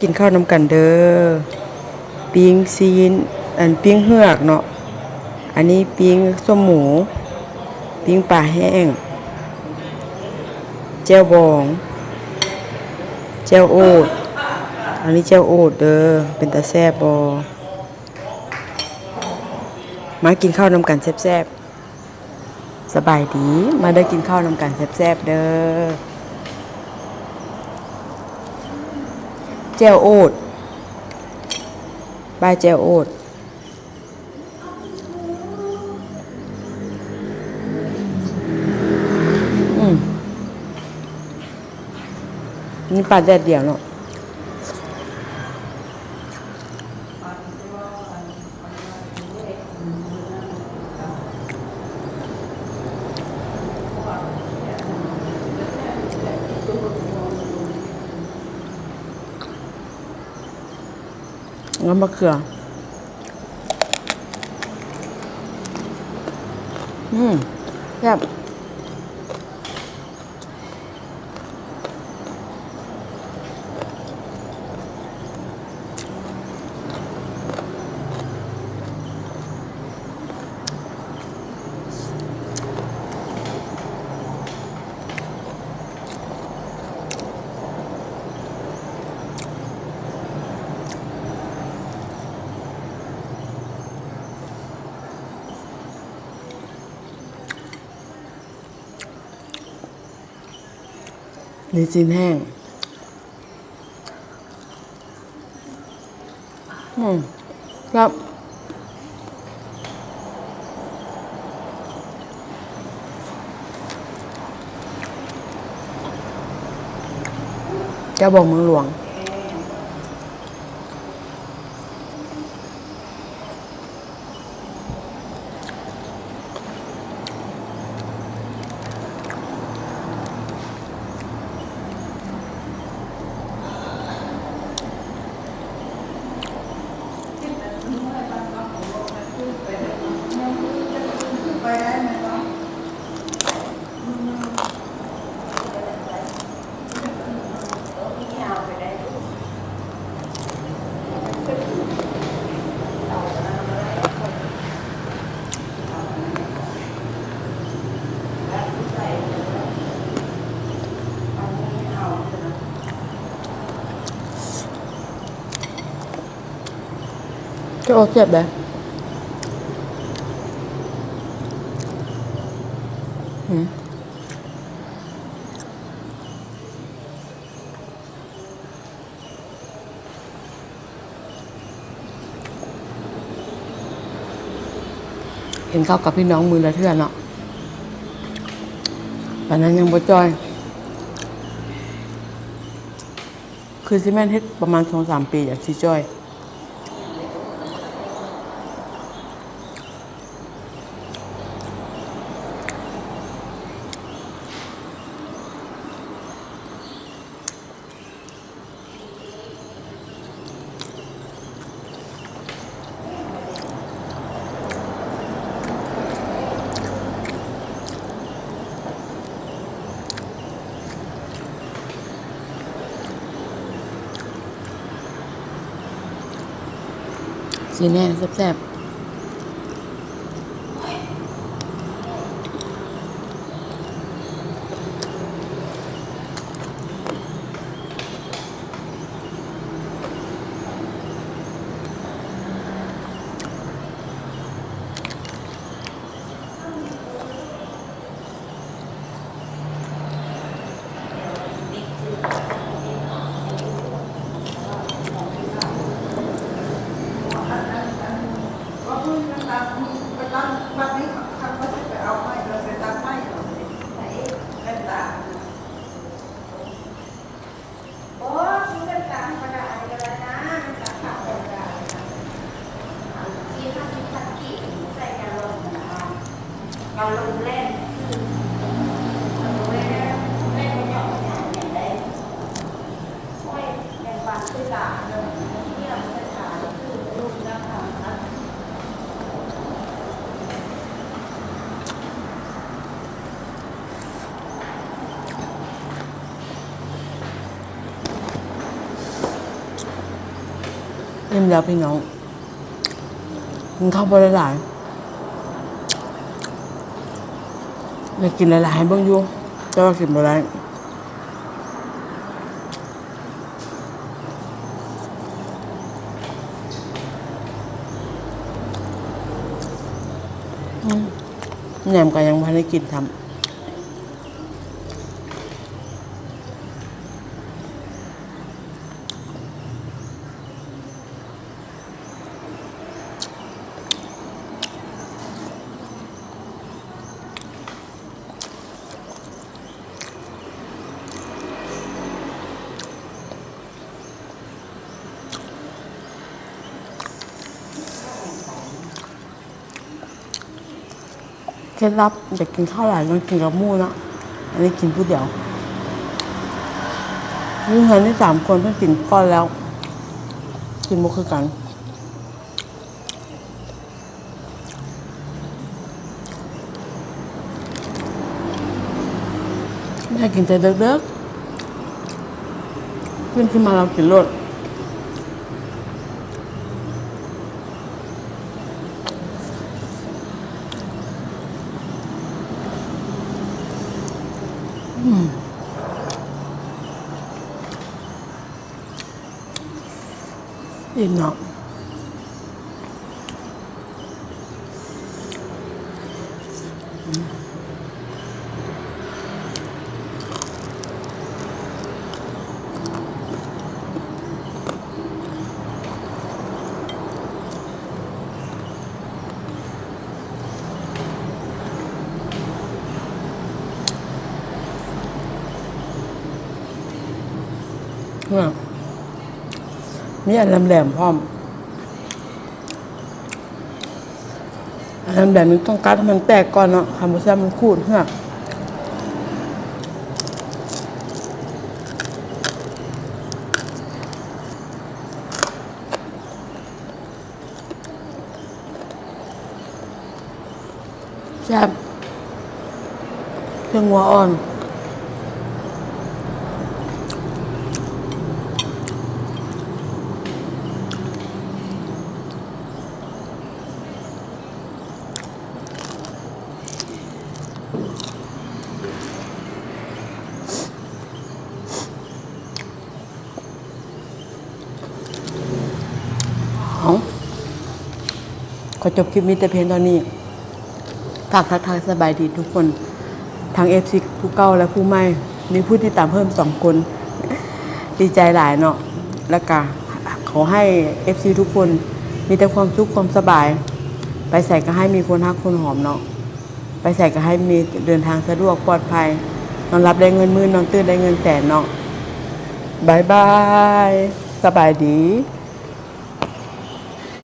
กินข้าวน้ำกันเด้อปิ้งซีนปิ้งเหือกเนาะอันนี้ปิ้งส้มหมูปิ้งปลาแห้งแจ่วบองแจ่วโอดอันนี้แจ่วโอดเด้อเป็นตาแซ่บบ่มากินข้าวน้ำกันแซ่บๆสบายดีมาได้กินข้าวน้ำกันแซ่บๆเด้อแจ่วโอดบายแจ่วโอดนี่ปลาแดดเดียวเนาะงั้นมะเขือแซ่บนี่จีนแห้งครับแกบอกเมืองหลวงจะโอเจ็บเลยเห็นเข้ากับพี่น้องมือละเทื่อเนาะตอนนั้นยังบ่จอยคือซิแม่นเฮ็ดประมาณ 2-3 ปีอยากสิจอยสีแน่แซ่บ อิ่มแล้วพี่น้องกินข้าวบ่หลายๆอยากกินหลายๆให้เบิ่งอยู่แต่ว่ากินบ่ได้แหนมก็ยังบ่ได้กินทำเคล็ดลับอยากกินข้าวหลายต้องกินกับหมู่เนาะอันนี้กินผู้เดียวนี่เฮือนที่3 คนเพิ่นกินก้อนแล้วกินบ่คือกันแม่กินแต่เด็กๆขึ้นมาเรากินรสอิ่มเนาะเนี่ยมีอันแหลมๆพร้อมอันแหลมๆมันต้องกัดให้มันแตกก่อนเนาะทำบ่ซั่นมันขูดเหือกแซ่บเครื่องวัวอ่อนเอาขอจบคลิปนี้แต่เพียงเท่านี้ฝากทักทายสบายดีทุกคนทาง FC ผู้เก่าและผู้ใหม่มีผู้ที่ตามเพิ่ม2 คนดีใจหลายเนาะแล้วก็ขอให้ FC ทุกคนมีแต่ความสุขความสบายไปใส่ก็ให้มีคนฮักคนหอมเนาะไปใส่ก็ให้มีเดินทางสะดวกปลอดภัยนอนรับได้เงินหมื่นนอนตื่นได้เงินแสนเนาะบายบายสบายดี